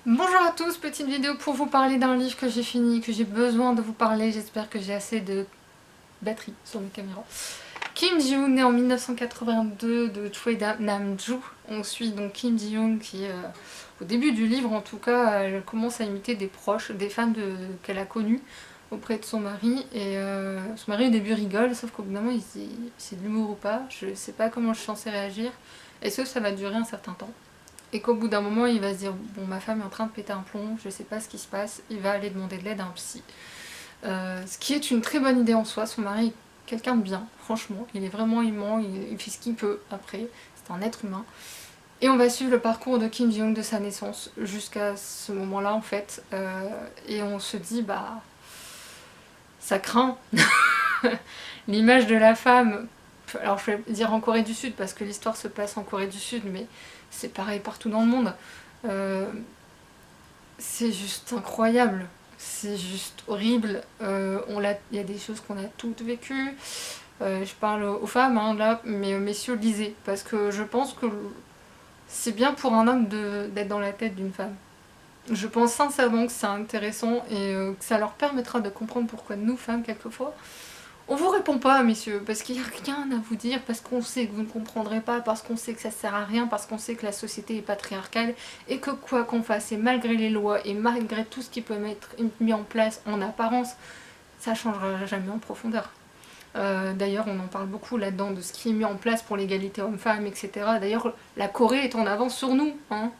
Bonjour à tous, petite vidéo pour vous parler d'un livre que j'ai fini, que j'ai besoin de vous parler, j'espère que j'ai assez de batterie sur mes caméras. Kim Ji-yoon, né en 1982 de Choi Nam-ju. On suit donc Kim Ji-yoon qui, au début du livre en tout cas, elle commence à imiter des proches, des femmes qu'elle a connues auprès de son mari. Et son mari au début rigole, sauf qu'au bout d'un moment il se dit c'est de l'humour ou pas, je sais pas comment je suis censée réagir. Est-ce que ça va durer un certain temps? Et qu'au bout d'un moment, il va se dire bon, ma femme est en train de péter un plomb, je sais pas ce qui se passe, il va aller demander de l'aide à un psy. Ce qui est une très bonne idée en soi, son mari est quelqu'un de bien, franchement, il est vraiment aimant, il fait ce qu'il peut après, c'est un être humain. Et on va suivre le parcours de Kim Ji-yoon de sa naissance jusqu'à ce moment-là en fait, et on se dit bah ça craint. L'image de la femme, alors je vais dire en Corée du Sud parce que l'histoire se passe en Corée du Sud, mais c'est pareil partout dans le monde. Euh, c'est juste incroyable, c'est juste horrible. Il y a des choses qu'on a toutes vécues. Je parle aux femmes hein, là, mais messieurs lisez, parce que je pense que c'est bien pour un homme d'être dans la tête d'une femme. Je pense sincèrement que c'est intéressant et que ça leur permettra de comprendre pourquoi nous, femmes, quelquefois, on vous répond pas, messieurs, parce qu'il n'y a rien à vous dire, parce qu'on sait que vous ne comprendrez pas, parce qu'on sait que ça sert à rien, parce qu'on sait que la société est patriarcale, et que quoi qu'on fasse, et malgré les lois, et malgré tout ce qui peut être mis en place en apparence, ça changera jamais en profondeur. D'ailleurs, on en parle beaucoup là-dedans, de ce qui est mis en place pour l'égalité homme-femme, etc. D'ailleurs, la Corée est en avance sur nous, hein.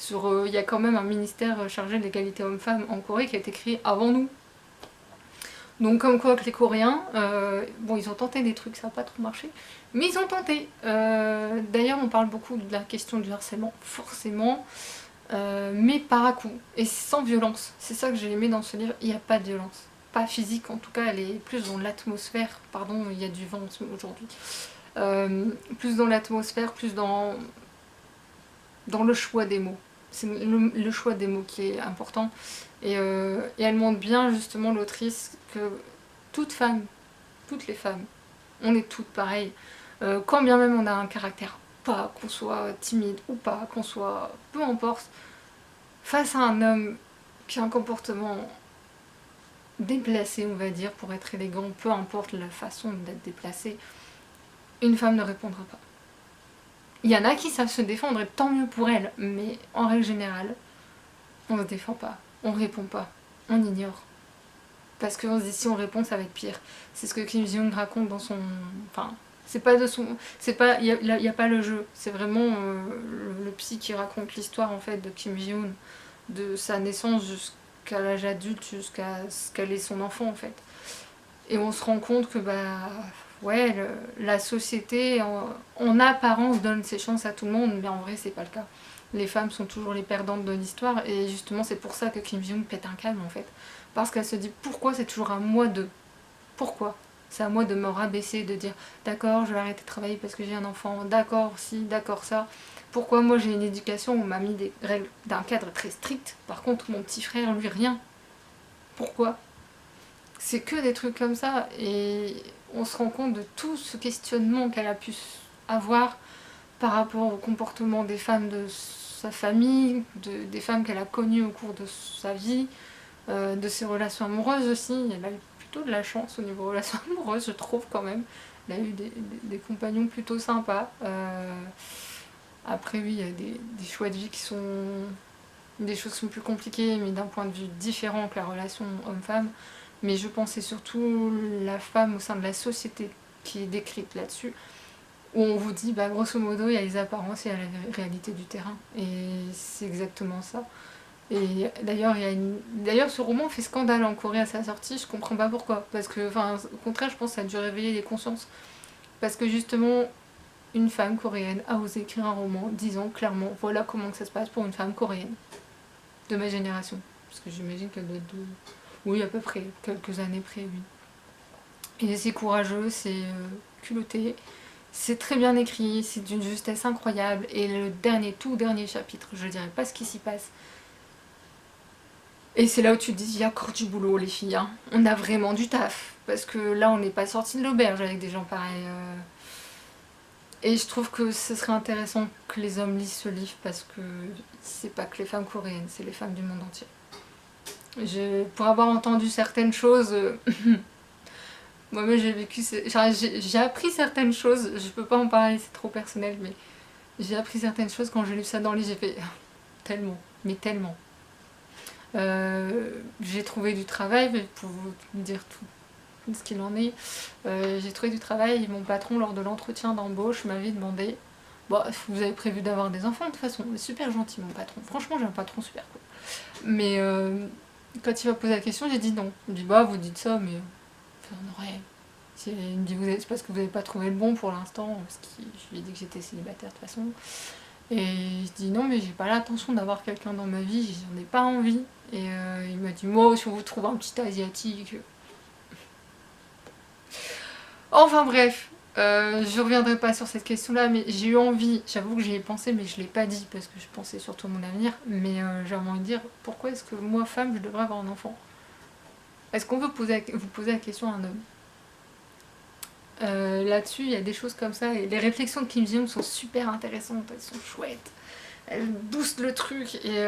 Il y a quand même un ministère chargé de l'égalité homme-femme en Corée qui a été créé avant nous. Donc comme quoi que les Coréens, bon ils ont tenté des trucs, ça n'a pas trop marché, mais ils ont tenté. D'ailleurs on parle beaucoup de la question du harcèlement, forcément, mais par à coup, et sans violence. C'est ça que j'ai aimé dans ce livre, il n'y a pas de violence. Pas physique en tout cas, elle est plus dans l'atmosphère, pardon il y a du vent aujourd'hui. Plus dans l'atmosphère, plus dans le choix des mots. C'est le choix des mots qui est important. Et elle montre bien justement l'autrice que toute femme, toutes les femmes, on est toutes pareilles. Quand bien même on a un caractère pas, qu'on soit timide ou pas, qu'on soit peu importe, face à un homme qui a un comportement déplacé, on va dire, pour être élégant, peu importe la façon d'être déplacé, une femme ne répondra pas. Il y en a qui savent se défendre et tant mieux pour elles, mais en règle générale, on ne se défend pas, on répond pas, on ignore. Parce qu'on se dit si on répond ça va être pire. C'est ce que Kim Ji-yoon raconte dans son... Enfin, c'est pas de son... c'est pas... Il y a pas le jeu. C'est vraiment le psy qui raconte l'histoire en fait de Kim Ji-yoon, de sa naissance jusqu'à l'âge adulte, jusqu'à ce qu'elle ait son enfant en fait. Et on se rend compte que bah... Ouais, la société en apparence donne ses chances à tout le monde, mais en vrai c'est pas le cas. Les femmes sont toujours les perdantes de l'histoire et justement c'est pour ça que Kim Ji-yoon pète un câble en fait. Parce qu'elle se dit pourquoi c'est toujours à moi de... Pourquoi c'est à moi de me rabaisser, de dire d'accord je vais arrêter de travailler parce que j'ai un enfant, d'accord si, d'accord ça. Pourquoi moi j'ai une éducation où on m'a mis des règles d'un cadre très strict, par contre mon petit frère lui rien. Pourquoi? C'est que des trucs comme ça et on se rend compte de tout ce questionnement qu'elle a pu avoir par rapport au comportement des femmes de sa famille, des femmes qu'elle a connues au cours de sa vie, de ses relations amoureuses aussi. Elle a eu plutôt de la chance au niveau relations amoureuses, je trouve quand même. Elle a eu des compagnons plutôt sympas. Après oui, il y a des choix de vie qui sont... des choses qui sont plus compliquées, mais d'un point de vue différent que la relation homme-femme. Mais je pense que c'est surtout la femme au sein de la société qui est décrite là-dessus, où on vous dit, bah, grosso modo, il y a les apparences et il y a la réalité du terrain. Et c'est exactement ça. Et d'ailleurs, ce roman fait scandale en Corée à sa sortie, je comprends pas pourquoi. Parce que, enfin, au contraire, je pense que ça a dû réveiller les consciences. Parce que justement, une femme coréenne a osé écrire un roman disant clairement, voilà comment que ça se passe pour une femme coréenne. De ma génération. Parce que j'imagine qu'elle doit être de... Oui, à peu près, quelques années près, oui. Et c'est courageux, c'est culotté, c'est très bien écrit, c'est d'une justesse incroyable. Et le dernier, tout dernier chapitre, je dirais pas ce qui s'y passe. Et c'est là où tu te dis, il y a encore du boulot les filles, hein. On a vraiment du taf. Parce que là, on n'est pas sorti de l'auberge avec des gens pareils. Et je trouve que ce serait intéressant que les hommes lisent ce livre parce que c'est pas que les femmes coréennes, c'est les femmes du monde entier. Pour avoir entendu certaines choses, moi-même j'ai vécu, j'ai appris certaines choses, je peux pas en parler, c'est trop personnel, mais j'ai appris certaines choses quand j'ai lu ça dans le livre, j'ai fait tellement, mais tellement. J'ai trouvé du travail, pour vous dire tout ce qu'il en est. J'ai trouvé du travail et mon patron, lors de l'entretien d'embauche, m'avait demandé bon, vous avez prévu d'avoir des enfants de toute façon, super gentil mon patron, franchement j'ai un patron super cool. Mais quand il m'a posé la question, j'ai dit non. Il me dit bah vous dites ça, mais on aurait. Il me dit c'est parce que vous n'avez pas trouvé le bon pour l'instant, parce que je lui ai dit que j'étais célibataire de toute façon. Et je dis non mais j'ai pas l'intention d'avoir quelqu'un dans ma vie, j'en ai pas envie. Et il m'a dit moi si on vous trouve un petit asiatique. Enfin bref, je reviendrai pas sur cette question là, mais j'ai eu envie, j'avoue que j'y ai pensé mais je l'ai pas dit parce que je pensais surtout à mon avenir, mais j'ai envie de dire pourquoi est-ce que moi femme je devrais avoir un enfant? Est-ce qu'on veut vous poser la question à un homme? Là-dessus il y a des choses comme ça et les réflexions de Kim Ji-young sont super intéressantes, elles sont chouettes. Elle booste le truc et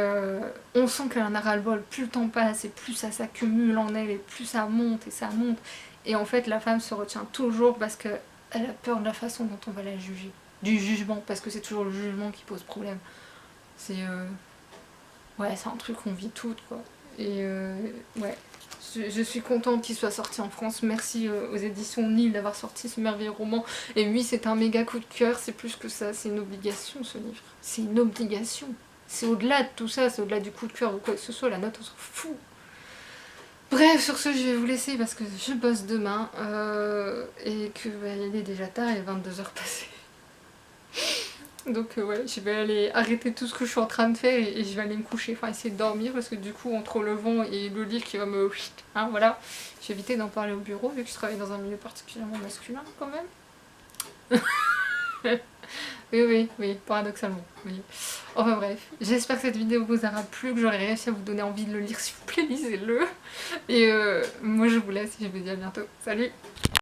on sent qu'elle en a ras-le-bol, plus le temps passe et plus ça s'accumule en elle et plus ça monte et ça monte. Et en fait la femme se retient toujours parce qu'elle a peur de la façon dont on va la juger. Du jugement, parce que c'est toujours le jugement qui pose problème. C'est ouais, c'est un truc qu'on vit toutes quoi. Et ouais, je suis contente qu'il soit sorti en France. Merci aux éditions Nil d'avoir sorti ce merveilleux roman. Et oui, c'est un méga coup de cœur, c'est plus que ça, c'est une obligation ce livre. C'est une obligation. C'est au-delà de tout ça, c'est au-delà du coup de cœur ou quoi que ce soit, la note on s'en fout. Bref, sur ce, je vais vous laisser parce que je bosse demain et que bah, il est déjà tard, il est 22h passées. Donc ouais, je vais aller arrêter tout ce que je suis en train de faire et je vais aller me coucher, enfin essayer de dormir parce que du coup entre le vent et le livre qui va me... Hein, voilà, je vais éviter d'en parler au bureau vu que je travaille dans un milieu particulièrement masculin quand même. Oui, paradoxalement. Oui. Enfin bref, j'espère que cette vidéo vous aura plu, que j'aurai réussi à vous donner envie de le lire, s'il vous plaît, lisez-le. Et moi je vous laisse et je vous dis à bientôt. Salut!